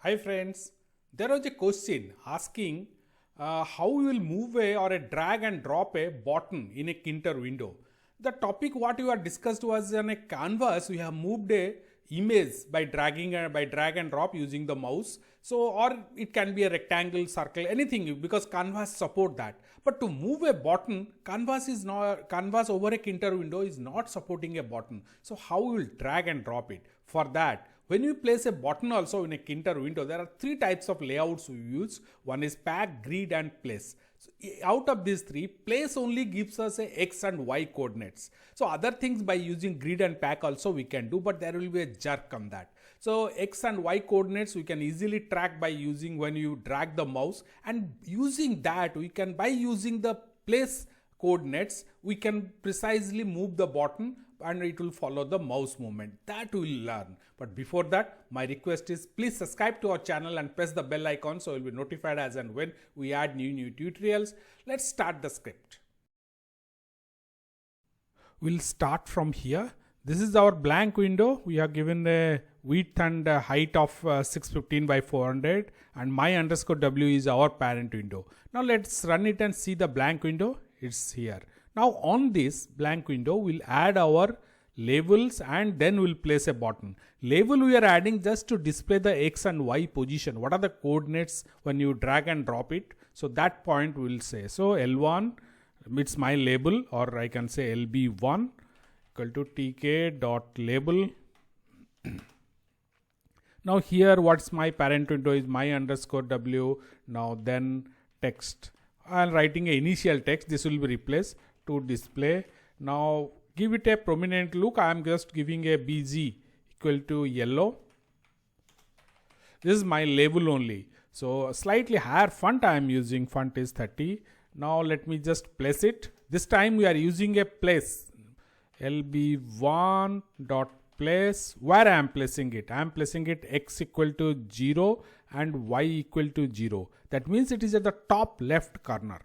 Hi friends, there was a question asking how you will move a or a drag and drop a button in a Tkinter window. The topic what you are discussed was on a canvas. We have moved a image by drag and drop using the mouse. So or it can be a rectangle, circle, anything because canvas support that. But to move a button, canvas over a Tkinter window is not supporting a button. So how we will drag and drop it? For that, when you place a button also in a Tkinter window, there are three types of layouts we use. One is pack, grid and place. So out of these three, place only gives us a x and y coordinates. So other things by using grid and pack also we can do, but there will be a jerk on that. So x and y coordinates we can easily track by using when you drag the mouse, and using that we can by using the place coordinates we can precisely move the button and it will follow the mouse movement. That we will learn. But before that, my request is please subscribe to our channel and press the bell icon so you will be notified as and when we add new tutorials. Let's start the script. We'll start from here. This is our blank window. We are given a width and height of 615 by 400 and my underscore w is our parent window. Now let's run it and see the blank window. It's here. Now on this blank window, we'll add our labels and then we'll place a button. Label we are adding just to display the x and y position. What are the coordinates when you drag and drop it? So that point we'll say. So L1, it's my label, or I can say LB1 equal to tk dot label. Now here what's my parent window is my underscore w. Now then text. I'm writing a initial text. This will be replaced to display. Now give it a prominent look. I am just giving a BG equal to yellow. This is my label only. So slightly higher font I am using. Font is 30. Now let me just place it. This time we are using a place. LB1 dot place. Where I am placing it? I am placing it x equal to 0 and y equal to 0. That means it is at the top left corner.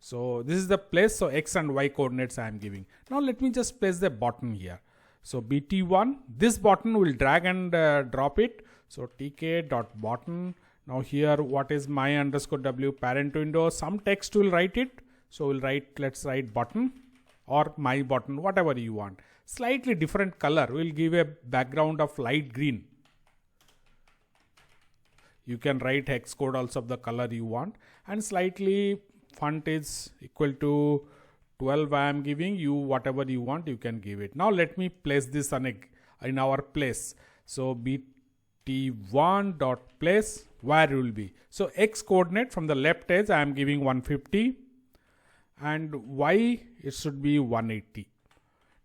So this is the place, so x and y coordinates I am giving. Now let me just place the button here. So BT1, this button will drag and drop it. So tk dot button. Now here what is my underscore w parent window? Some text will write it. So we'll write, let's write button or my button, whatever you want. Slightly different color. We'll give a background of light green. You can write hex code also of the color you want, and slightly font is equal to 12 I am giving. You whatever you want you can give it. Now let me place this on in our place. So BT1 dot place, where will be? So x coordinate from the left edge I am giving 150 and y it should be 180.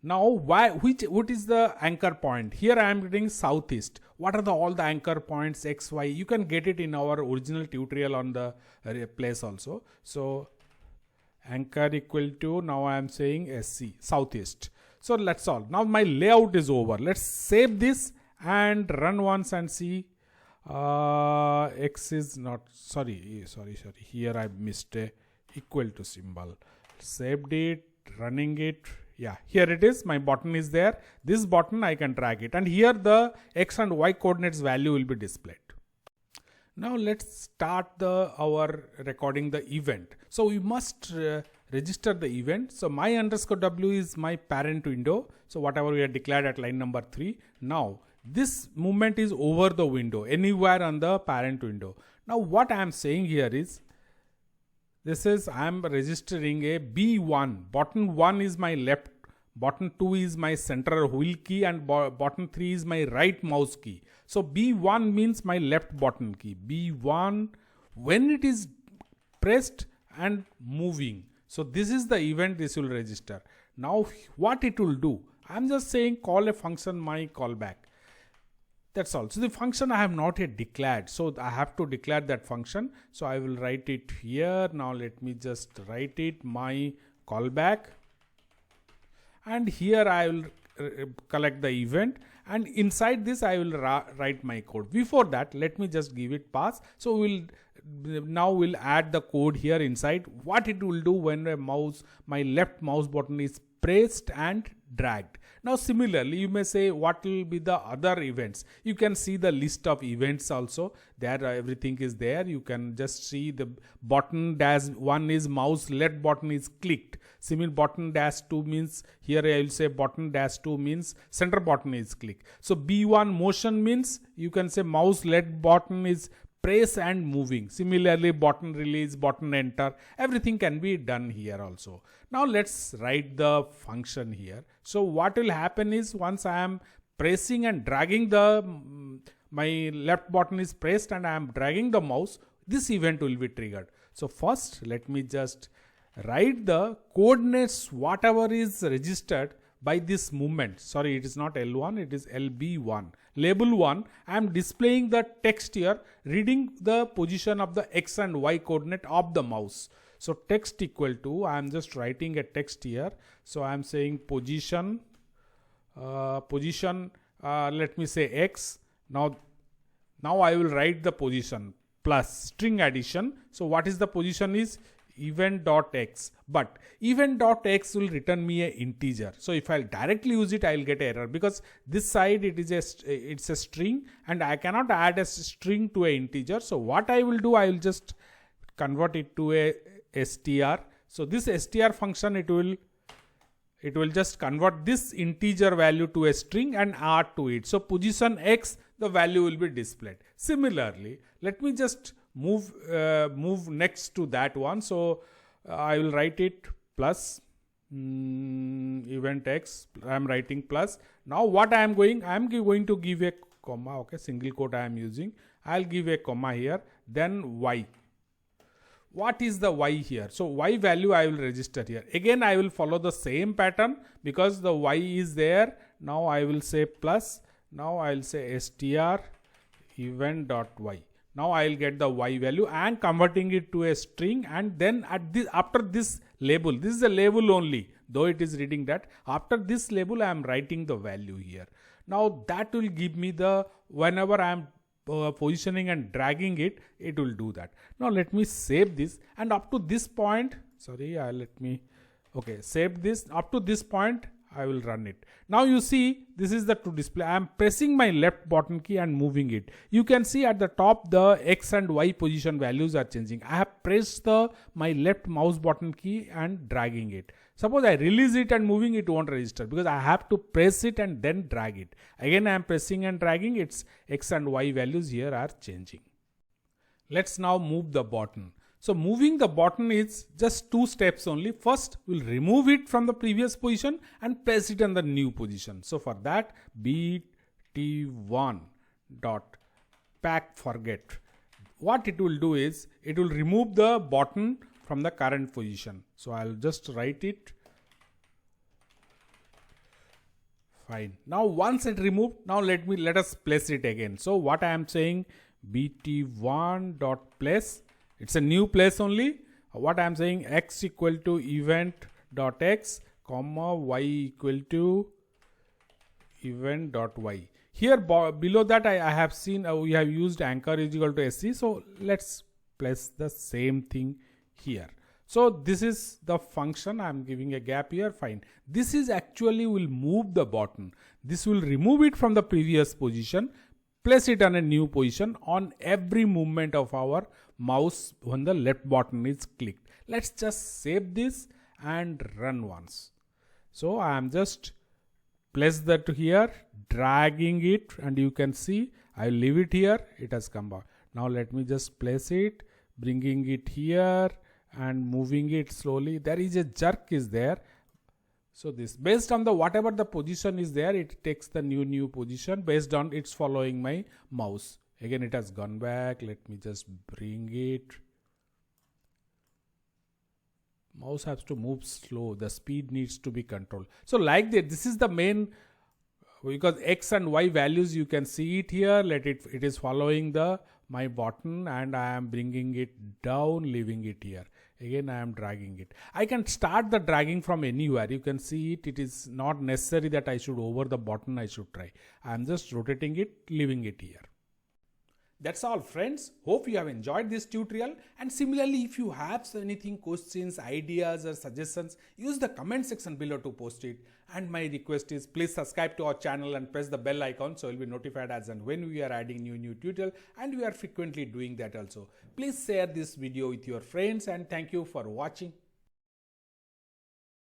Now what is the anchor point? Here I am getting southeast. What are all the anchor points x, y? You can get it in our original tutorial on the place also. So anchor equal to, now I am saying SC, southeast. So that's all. Now my layout is over. Let's save this and run once and see. X is not, sorry. Here I missed a equal to symbol. Saved it, running it. Yeah, here it is. My button is there. This button I can drag it, and here the x and y coordinates value will be displayed. Now let's start our recording the event. So we must register the event. So my underscore w is my parent window. So whatever we have declared at line number 3. Now this movement is over the window, anywhere on the parent window. Now what I am saying here is, this is I am registering a B1. Button 1 is my left, button 2 is my center wheel key, and button 3 is my right mouse key. So B1 means my left button key. B1 when it is pressed and moving. So this is the event this will register. Now what it will do? I am just saying call a function my callback. That's all. So the function I have not yet declared. So I have to declare that function. So I will write it here. Now let me just write it my callback. And here I will collect the event. And inside this I will write my code. Before that, let me just give it pass. So we'll add the code here inside. What it will do when my left mouse button is pressed and dragged. Now similarly, you may say what will be the other events. You can see the list of events also. There everything is there. You can just see the button dash 1 is mouse left button is clicked. Similar button dash 2 means, here I will say button dash 2 means center button is clicked. So B1 motion means you can say mouse left button is press and moving. Similarly, button release, button enter, everything can be done here also. Now let's write the function here. So what will happen is, once I am pressing and dragging my left button is pressed and I am dragging the mouse, this event will be triggered. So first let me just write the coordinates whatever is registered by this movement. Sorry, it is not L1, it is LB1. Label 1, I am displaying the text here, reading the position of the X and Y coordinate of the mouse. So text equal to, I am just writing a text here. So I am saying position, let me say X. Now I will write the position plus string addition. So what is the position is event.x, but event.x will return me a integer. So if I'll directly use it, I'll get error, because this side it's a string and I cannot add a string to a integer. So what I will do, I will just convert it to a str. So this str function, it will just convert this integer value to a string and add to it. So position x, the value will be displayed. Similarly, let me just move next to that one. So I will write it plus event x. I am writing plus. Now what I am going to give a comma. Okay, single quote I am using. I'll give a comma here. Then y. What is the y here? So y value I will register here. Again I will follow the same pattern because the y is there. Now I will say plus. Now I will say str event.y. Now I will get the y value and converting it to a string, and then after this label, this is a label only, though it is reading that. After this label I am writing the value here. Now that will give me the, whenever I am positioning and dragging it, it will do that. Now let me save this, and up to this point, save this. Up to this point I will run it. Now you see, this is the to display. I am pressing my left button key and moving it. You can see at the top the X and Y position values are changing. I have pressed my left mouse button key and dragging it. Suppose I release it and moving, it won't register because I have to press it and then drag it. Again I am pressing and dragging, its X and Y values here are changing. Let's now move the button. So moving the button is just 2 steps only. First, we'll remove it from the previous position and place it in the new position. So for that, bt1.pack forget. What it will do is, it will remove the button from the current position. So I'll just write it. Fine. Now once it removed, now let us place it again. So what I am saying, bt1.place. It's a new place only. What I am saying, x equal to event.x, comma, y equal to event.y. Here below that I have seen we have used anchor is equal to sc. So let's place the same thing here. So this is the function. I am giving a gap here. Fine. This is actually will move the button. This will remove it from the previous position, place it on a new position on every movement of our mouse when the left button is clicked. Let's just save this and run once. So I am just place that here, dragging it, and you can see I leave it here, it has come out. Now let me just place it, bringing it here and moving it slowly. There is a jerk is there. So this based on the whatever the position is there, it takes the new position based on it's following my mouse. Again it has gone back. Let me just bring it. Mouse has to move slow. The speed needs to be controlled. So like that, this is the main, because X and Y values you can see it here. It is following my button, and I am bringing it down, leaving it here. Again I am dragging it. I can start the dragging from anywhere. You can see it. It is not necessary that I should over the button I should try. I am just rotating it, leaving it here. That's all friends. Hope you have enjoyed this tutorial, and similarly if you have anything, questions, ideas or suggestions, use the comment section below to post it. And my request is please subscribe to our channel and press the bell icon so you'll be notified as and when we are adding new tutorial, and we are frequently doing that also. Please share this video with your friends, and thank you for watching.